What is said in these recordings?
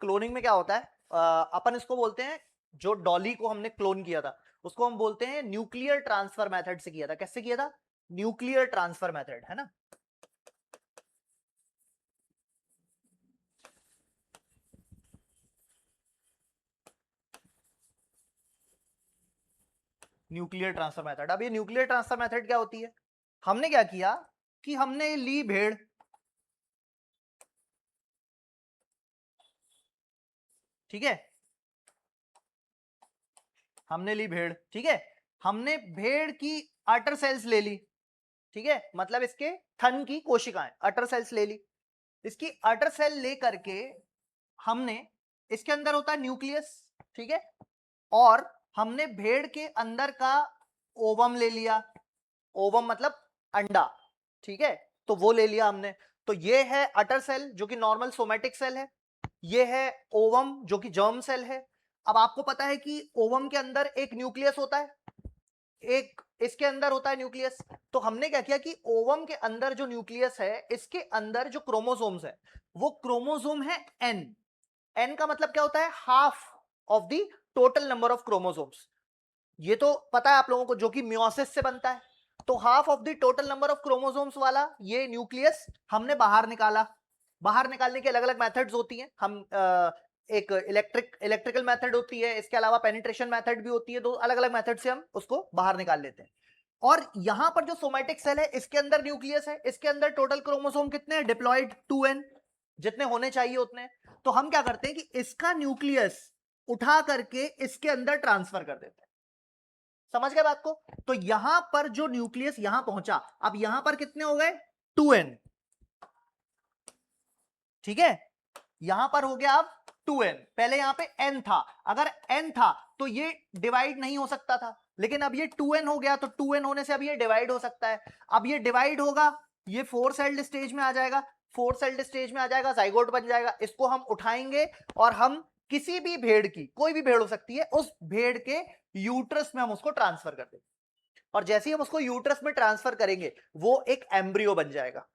Cloning में क्या होता है, अपन इसको बोलते हैं, जो डॉली को हमने क्लोन किया था उसको हम बोलते हैं न्यूक्लियर ट्रांसफर मेथड से किया था। कैसे किया था? न्यूक्लियर ट्रांसफर मेथड, है ना। Nuclear transfer method. अब ये न्यूक्लियर ट्रांसफर मेथड क्या होती है? हमने क्या किया कि हमने ली भेड़, ठीक है, हमने ली भेड़, ठीक है, हमने भेड़ की अटर सेल्स ले ली, ठीक है, मतलब इसके थन की कोशिकाएं, अटर सेल्स ले ली। इसकी अटर सेल ले करके हमने, इसके अंदर होता है न्यूक्लियस, ठीक है, और हमने भेड़ के अंदर का ओवम ले लिया, ओवम मतलब अंडा, ठीक है, तो वो ले लिया हमने। तो ये है अटर सेल जो कि नॉर्मल सोमेटिक सेल है, ये है ओवम जो कि जर्म सेल है। अब आपको पता है कि ओवम के अंदर एक न्यूक्लियस होता है, एक इसके अंदर होता है न्यूक्लियस। तो हमने क्या किया कि ओवम के अंदर जो न्यूक्लियस है, इसके अंदर जो क्रोमोसोम्स है वो क्रोमोसोम है एन। एन का मतलब क्या होता है? Half of the total number of chromosomes. ये तो पता है आप लोगों को, जो कि मियोसिस से बनता है। तो half of the total number of chromosomes वाला ये न्यूक्लियस हमने बाहर निकाला। बाहर निकालने की अलग अलग मेथड्स होती हैं। हम एक इलेक्ट्रिकल मेथड होती है, इसके अलावा पेनिट्रेशन मेथड भी होती है। दो अलग अलग मेथड से हम उसको बाहर निकाल लेते हैं। और यहां पर जो सोमैटिक सेल है, इसके अंदर न्यूक्लियस है, इसके अंदर टोटल क्रोमोसोम कितने हैं? डिप्लॉयड 2n, जितने होने चाहिए उतने। तो हम क्या करते हैं कि इसका न्यूक्लियस उठा करके इसके अंदर ट्रांसफर कर देते हैं। समझ गए बात को? तो यहां पर जो न्यूक्लियस यहां पहुंचा, अब यहां पर कितने हो गए? 2n, ठीक है, यहां पर हो गया अब 2n। पहले यहां पे n था, अगर n था तो ये डिवाइड नहीं हो सकता था, लेकिन अब ये 2n हो गया, तो 2n होने से अब ये डिवाइड हो सकता है। अब ये डिवाइड होगा, ये 4 सेल्ड स्टेज में आ जाएगा, 4 सेल्ड स्टेज में आ जाएगा, जाइगोट बन जाएगा। इसको हम उठाएंगे और हम किसी भी भेड़ की, कोई भी भेड़ हो सकती है, उस भेड़ के यूट्रस में हम उसको ट्रांसफर कर देंगे। और जैसे ही हम उसको यूट्रस में ट्रांसफर करेंगे वो एक एम्ब्रियो बन जाएगा,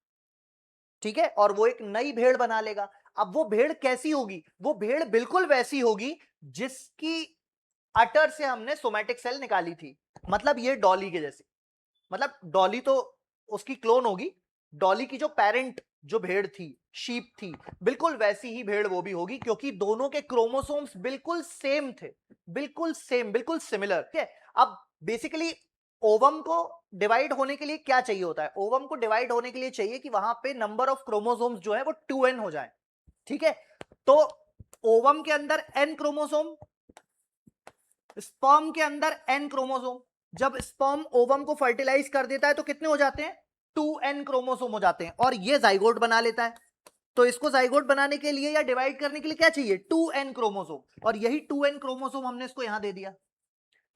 ठीक है, और वो एक नई भेड़ बना लेगा। अब वो भेड़ कैसी होगी? वो भेड़ बिल्कुल वैसी होगी जिसकी अटर से हमने सोमैटिक सेल निकाली थी, मतलब ये डॉली के जैसी। मतलब डॉली तो उसकी क्लोन होगी, डॉली की जो पेरेंट जो भेड़ थी, शीप थी, बिल्कुल वैसी ही भेड़ वो भी होगी, क्योंकि दोनों के क्रोमोसोम्स बिल्कुल सेम थे, बिल्कुल सेम, बिल्कुल सिमिलर, ठीक है। अब बेसिकली ओवम को डिवाइड होने के लिए क्या चाहिए होता है? ओवम को डिवाइड होने के लिए चाहिए कि वहां पे नंबर ऑफ क्रोमोसोम्स जो है वो 2n हो जाए, ठीक है। तो ओवम के अंदर n क्रोमोसोम, स्पर्म के अंदर n क्रोमोसोम। जब स्पर्म ओवम को फर्टिलाइज कर देता है तो कितने हो जाते हैं? 2n क्रोमोसोम हो जाते हैं, और ये जाइगोट बना लेता है। तो इसको जाइगोट बनाने के लिए या डिवाइड करने के लिए क्या चाहिए? 2n क्रोमोसोम, और यही 2n क्रोमोसोम हमने इसको यहां दे दिया।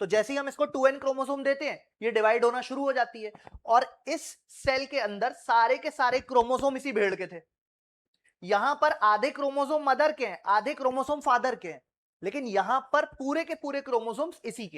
तो जैसे ही हम इसको 2n क्रोमोसोम देते हैं, ये डिवाइड होना शुरू हो जाती है। और इस सेल के अंदर सारे के सारे क्रोमोसोम इसी भेड़ के थे। यहां पर आधे क्रोमोसोम मदर के हैं, आधे क्रोमोसोम फादर के हैं, लेकिन यहां पर पूरे के पूरे क्रोमोसोम्स इसी के।